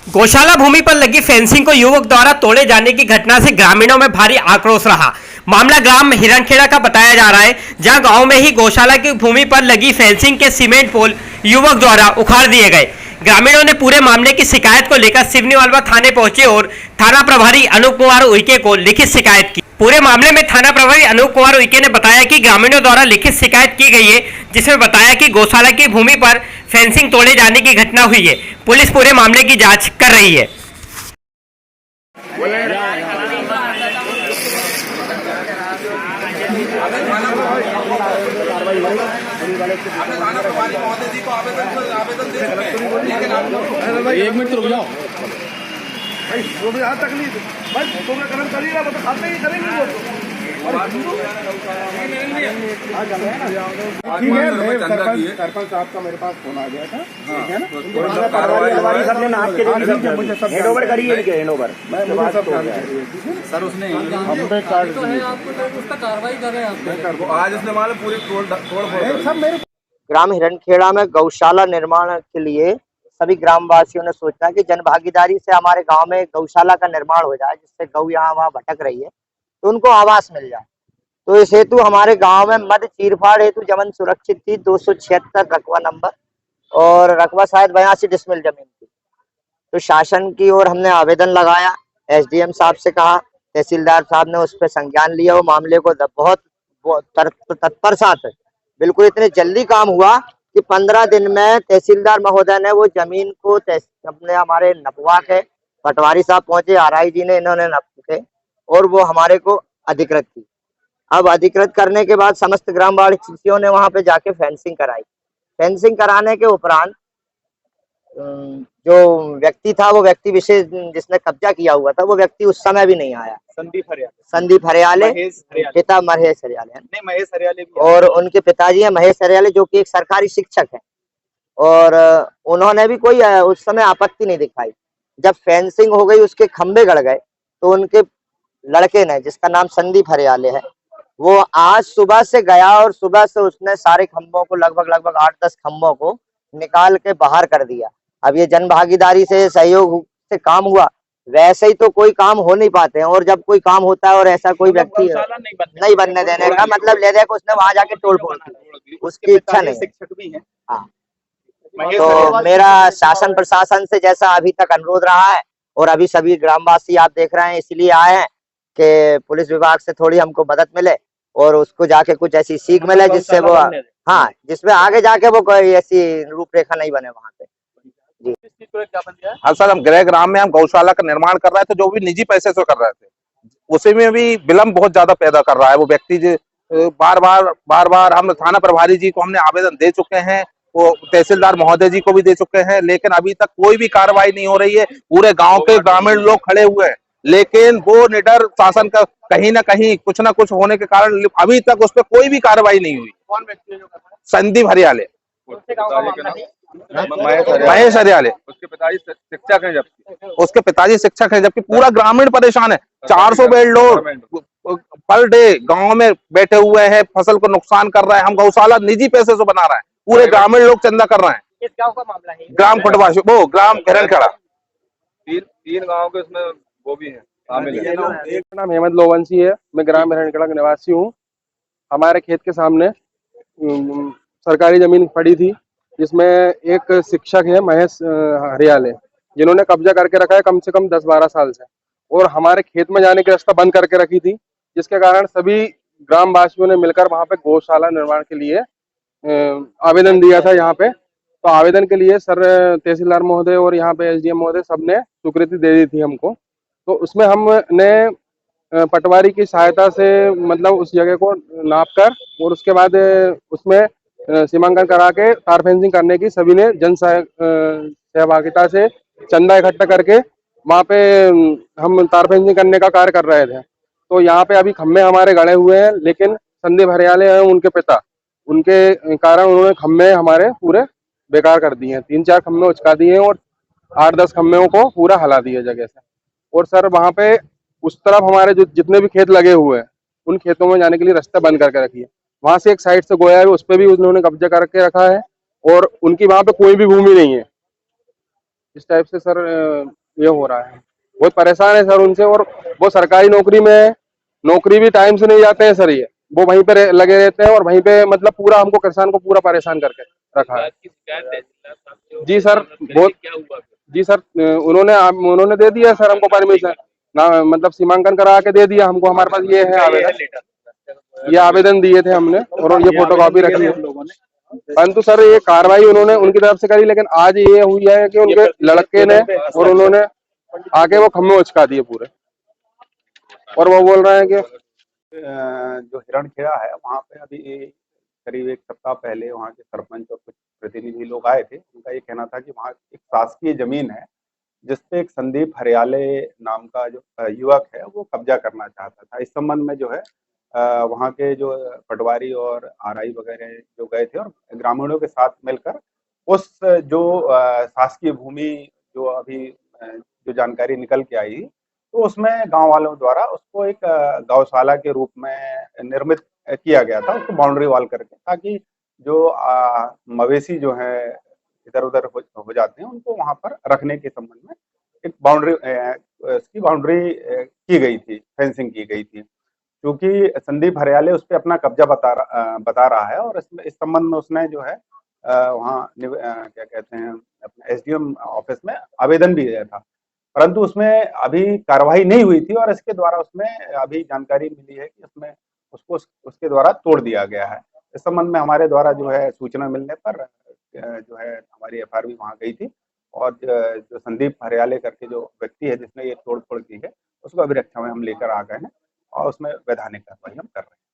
गौशाला भूमि पर लगी फेंसिंग को युवक द्वारा तोड़े जाने की घटना से ग्रामीणों में भारी आक्रोश रहा। मामला ग्राम हिरणखेड़ा का बताया जा रहा है, जहां गांव में ही गौशाला की भूमि पर लगी फेंसिंग के सीमेंट पोल युवक द्वारा उखाड़ दिए गए। ग्रामीणों ने पूरे मामले की शिकायत को लेकर सिवनीवालवा थाने पहुंचे और थाना प्रभारी अनूप कुमार उइके को लिखित शिकायत की। पूरे मामले में थाना प्रभारी अनूप कुमार उइके ने बताया कि ग्रामीणों द्वारा लिखित शिकायत की गई है, जिसमें बताया कि गौशाला की भूमि पर फेंसिंग तोड़े जाने की घटना हुई है। पुलिस पूरे मामले की जांच कर रही है। एक मिनट रुक जाओ भाई, जो भी तकलीफ भाई तुमने कदम कर लिया, वो तो खाते ही करेंगे वो ठीक है। सरपंच साहब का मेरे पास फोन आ गया था, ठीक है ना, सबने नाप के हैंडओवर करी है, हैंडओवर मैं सब सर उसने हम पे कार्ड उस पर कार्रवाई कर रहे हैं आज इसने माले पूरी तोड़ सब मेरे। ग्राम हिरणखेड़ा में गौशाला निर्माण के लिए सभी ग्रामवासियों ने सोचा कि जन भागीदारी से हमारे गांव में गौशाला का निर्माण हो जाए, जिससे गौ यहाँ वहाँ भटक रही है तो उनको आवास मिल जाए। तो इस हेतु हमारे गांव में मध्य चीरफाड़ हेतु जमीन सुरक्षित थी 276 रकबा नंबर, और रकबा शायद 82 डिसमिल जमीन थी। तो शासन की ओर हमने आवेदन लगाया, एसडीएम साहब से कहा, तहसीलदार साहब ने उस पर संज्ञान लिया। वो मामले को बहुत तत्पर साथ बिल्कुल इतने जल्दी काम हुआ कि 15 दिन में तहसीलदार महोदय ने वो जमीन को अपने हमारे नपवा के, पटवारी साहब पहुंचे, आरआई जी ने, इन्होंने नप के और वो हमारे को अधिकृत की। अब अधिकृत करने के बाद समस्त ग्रामवासियों ने वहां पे जाके फेंसिंग कराई। फेंसिंग कराने के उपरांत जो व्यक्ति था, वो व्यक्ति विशेष जिसने कब्जा किया हुआ था, वो व्यक्ति उस समय भी नहीं आया। संदीप हरियाले, पिता महेश हरियाले, नहीं महेश हरियाले भी, और उनके पिताजी हैं महेश हरियाले, जो कि एक सरकारी शिक्षक हैं, और उन्होंने भी कोई उस समय आपत्ति नहीं दिखाई। जब फेंसिंग हो गई, उसके खंभे गड़ गए, तो उनके लड़के ने, जिसका नाम संदीप हरियाले है, वो आज सुबह से गया और सुबह से उसने सारे खंभों को, लगभग 8-10 खंभों को निकाल के बाहर कर दिया। अब ये जन भागीदारी से, सहयोग से काम हुआ, वैसे ही तो कोई काम हो नहीं पाते हैं, और जब कोई काम होता है और ऐसा कोई व्यक्ति नहीं बनने देने का मतलब ले देखो, उसने वहां जाके तोड़ फोड़ की, उसकी इच्छा नहीं है। हाँ, तो मेरा शासन प्रशासन से जैसा अभी तक अनुरोध रहा है, और अभी सभी ग्रामवासी आप देख रहे हैं इसलिए आए हैं कि पुलिस विभाग से थोड़ी हमको मदद मिले और उसको जाके कुछ ऐसी सीख मिले जिससे वो, हाँ, जिसमें आगे जाके वो कोई ऐसी रूपरेखा नहीं बने वहां पे। हाँ सर, हम गृह ग्राम में हम गौशाला का निर्माण कर रहे थे, जो भी निजी पैसे से कर रहे थे, उसी में भी विलम्ब बहुत ज्यादा पैदा कर रहा है वो व्यक्ति। बार बार हम थाना प्रभारी जी को हमने आवेदन दे चुके हैं, वो तहसीलदार महोदय जी को भी दे चुके हैं, लेकिन अभी तक कोई भी कार्रवाई नहीं हो रही है। पूरे गांव के ग्रामीण लोग खड़े हुए हैं, लेकिन वो निडर शासन का कहीं ना कहीं कुछ ना कुछ होने के कारण अभी तक उस पर कोई भी कार्रवाई नहीं हुई। कौन व्यक्ति है जो कर रहा है? संदीप हरियाले, महेश हरियाले, उसके पिताजी शिक्षक हैं, जबकि पूरा ग्रामीण परेशान है। 400 बेड लोग पर डे गांव में बैठे हुए हैं, फसल को नुकसान कर रहे हैं। हम गौशाला निजी पैसे से बना रहे हैं, पूरे ग्रामीण लोग चंदा कर रहे हैं। इस गांव का मामला है, ग्राम खुटवाशी, वो ग्राम हिरणखेड़ा, तीन गाँव के उसमें वो भी है। एक नाम हेमंत लोवंशी है, मैं ग्राम हिरणखेड़ा का निवासी हूँ। हमारे खेत के सामने सरकारी जमीन पड़ी थी, जिसमें एक शिक्षक है महेश हरियाले, जिन्होंने कब्जा करके रखा है कम से कम 10-12 साल से, और हमारे खेत में जाने की रास्ता बंद करके रखी थी, जिसके कारण सभी ग्रामवासियों ने मिलकर वहां पे गौशाला निर्माण के लिए आवेदन दिया था यहाँ पे। तो आवेदन के लिए सर तहसीलदार महोदय और यहाँ पे एसडीएम महोदय सबने स्वीकृति दे दी थी हमको। तो उसमें हमने पटवारी की सहायता से मतलब उस जगह को नाप कर और उसके बाद उसमें सीमांकन करा के तार फेंसिंग करने की सभी ने जन सहभागिता से चंदा इकट्ठा करके वहाँ पे हम तार फेंसिंग करने का कार्य कर रहे थे। तो यहाँ पे अभी खम्भे हमारे गड़े हुए हैं, लेकिन संदीप हरियाले हैं उनके पिता, उनके कारण उन्होंने खम्भे हमारे पूरे बेकार कर दिए हैं। 3-4 खम्भे उचका दिए हैं और 8-10 खम्भों को पूरा हला दिया जगह से। और सर वहाँ पे उस तरफ हमारे जो जितने भी खेत लगे हुए हैं, उन खेतों में जाने के लिए रास्ता बंद करके रखी है। वहां से एक साइड से गोया है, उस पर भी उन्होंने कब्जा करके रखा है, और उनकी वहां पे कोई भी भूमि नहीं है, इस टाइप से सर ये हो रहा है, बहुत परेशान है सर उनसे। और वो सरकारी नौकरी में है, नौकरी भी टाइम से नहीं जाते हैं सर, ये वो वहीं पे लगे रहते हैं और वहीं पे मतलब पूरा हमको किसान को पूरा परेशान करके रखा है। जी सर, बहुत जी सर, उन्होंने दे दिया सर हमको परमिशन ना, मतलब सीमांकन करा के दे दिया हमको। हमारे पास ये है आवेदन, ये आवेदन दिए थे हमने और ये फोटोकॉपी रखी है। परंतु सर ये कार्रवाई उन्होंने उनकी तरफ से करी, लेकिन आज ये हुई है कि उनके लड़के ने और उन्होंने आके वो खम्भे उचका दिए पूरे, और वो बोल रहे हैं कि जो हिरणखेड़ा है वहाँ पे अभी करीब एक सप्ताह पहले वहाँ के सरपंच और कुछ प्रतिनिधि लोग आए थे। उनका ये कहना था कि वहाँ एक शासकीय जमीन है जिसपे एक संदीप हरियाले नाम का जो युवक है वो कब्जा करना चाहता था। इस संबंध में जो है वहाँ के जो पटवारी और आरआई वगैरह जो गए थे और ग्रामीणों के साथ मिलकर उस जो शासकीय भूमि जो अभी जो जानकारी निकल के आई तो उसमें गांव वालों द्वारा उसको एक गौशाला के रूप में निर्मित किया गया था, उसको बाउंड्री वॉल करके, ताकि जो मवेशी जो है इधर उधर हो जाते हैं उनको वहां पर रखने के संबंध में एक बाउंड्री इसकी बाउंड्री की गई थी, फेंसिंग की गई थी। क्योंकि संदीप हरियाले उस पर अपना कब्जा बता रहा है और इस संबंध में उसने जो है वहाँ क्या कहते हैं अपने एसडीएम ऑफिस में आवेदन भी दिया था, परंतु उसमें अभी कार्रवाई नहीं हुई थी और इसके द्वारा उसमें अभी जानकारी मिली है कि उसमें उसको उसके द्वारा तोड़ दिया गया है। इस संबंध में हमारे द्वारा जो है सूचना मिलने पर जो है हमारी एफआरवी वहां गई थी और जो संदीप हरियाले करके जो व्यक्ति है जिसने ये तोड़ फोड़ की है उसको अभिरक्षा में हम लेकर आ गए हैं और उसमें वैधानिक कार्रवाई हम कर रहे हैं।